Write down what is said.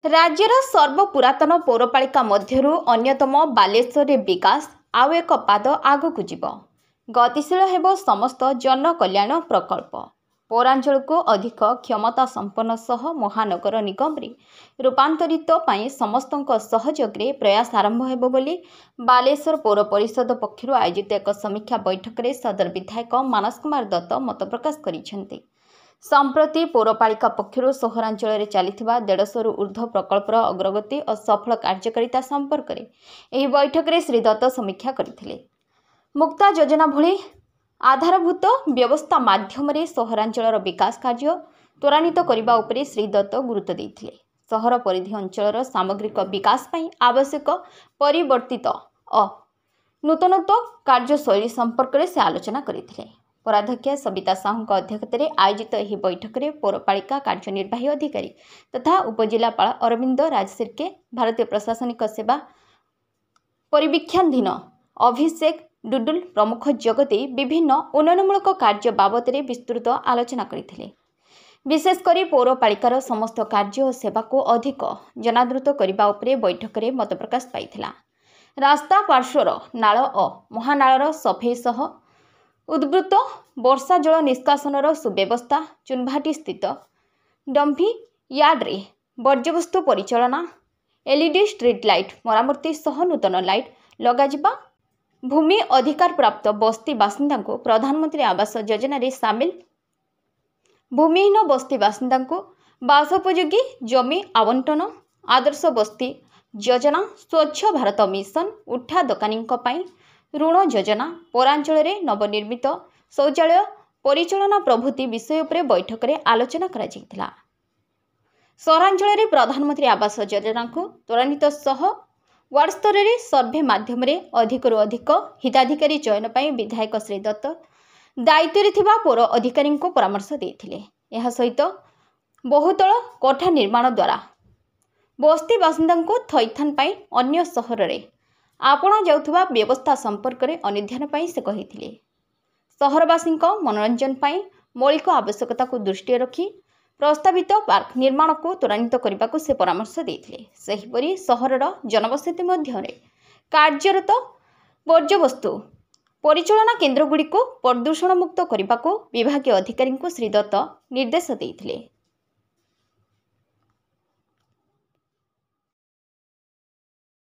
राज्यर सर्वपुरातन पौरपालिका मध्यरु अन्यतम बालेश्वर विकास आउ एक पाद आगकु जीव गतिशील हेबो समस्त जनकल्याण प्रकल्प पौरांचल को अधिक क्षमता संपन्न सह महानगर निगम रे रूपांतरित पाई समस्तक सहयोग रे प्रयास आरंभ हेबो बोली बालेश्वर पौर परिषद पक्षरु आयोजित एक समीक्षा बैठक रे सदर विधायक मानस कुमार दत्त मत प्रकाश करिसेंती। संप्रति पौरपालिका पक्षरु सहरांचल रे चलिथिबा 150 रु ऊर्ध्व प्रकल्पर अग्रगति और सफल कार्यकारिता संपर्क रे एही बैठक रे श्री दत्त समीक्षा करथिले। मुक्ता योजना भली आधारभूत व्यवस्था माध्यम रे सहरांचल विकास कार्य त्वरान्वित करबा उपरे श्री दत्त गुरुत्व देथिले। सहर परिधि अंचल सामग्रिक विकास पई आवश्यक परिवर्तित नूतनत्व कार्यशैली संपर्क रे से आलोचना करथिले। पौराध्यक्ष सबिता साहू अध्यक्षता में आयोजित यह बैठक में पौरपालिका कार्यनिर्वाही अधिकारी तथा उपजिलापाल अरविंद राजसिरके भारतीय प्रशासनिक सेवा परिवीक्षाधीन अभिषेक डुडुल प्रमुख जगदे विभिन्न उन्नयनमूलक कार्य बाबद में विस्तृत आलोचना करथिले। विशेषकर पौरपालिकार समस्त कार्य और सेवा को अधिक जनादृत करने उपरे बैठक में मत प्रकाश पाइथिला। रास्ता पार्श्वर नाल और महानालर सफेई सह उद्वृत्त वर्षा जल निष्कासनर सुव्यवस्था चुनभाटी स्थित डंफी यार्ड्रे वर्ज्यवस्तु परिचालना एलईडी स्ट्रीट लाइट मरामती सह नूतन लाइट लगाजिबा भूमि अधिकार प्राप्त बस्ती बासिंदा को प्रधानमंत्री आवास योजना रे सामिल भूमिहीन बस्ती बासिंदा को बासोपयोगी जमी आवंटन आदर्श बस्ती योजना स्वच्छ भारत मिशन उठा दोकानी ऋण योजना पौरांचल रे नवनिर्मित शौचालय परिचालना प्रभृति विषय पर बैठक में आलोचना करा जायतिला। सहरांचल रे प्रधानमंत्री आवास योजना को त्वरान्वित सह वार्ड स्तर रे सर्वे माध्यम रे अधिक रु अधिक हिताधिकारी चयन पई विधायक श्री दत्त दायित्व रे थिबा पौर अधिकारी को परामर्श देथिले। एहा सहित बहुतल कोठा निर्माण द्वारा बस्ती बासिंदा को थैथान पई अन्य सहर रे आपणा जाउथुबा व्यवस्था संपर्क में अनुध्यान पाई से कहिथिले। सहरवासी मनोरंजन पाई मौलिक आवश्यकता को दृष्टि रखी प्रस्तावित पार्क निर्माण को त्वरान्वित करने को से परामर्श देथिले। सेहिपरि सहरर जनबसति मध्यरे कार्यरत वर्ज्यवस्तु परिचालना केन्द्रगुड़ी को प्रदूषण मुक्त करने को विभागीय अधिकारी को श्री दत्त निर्देश देथिले।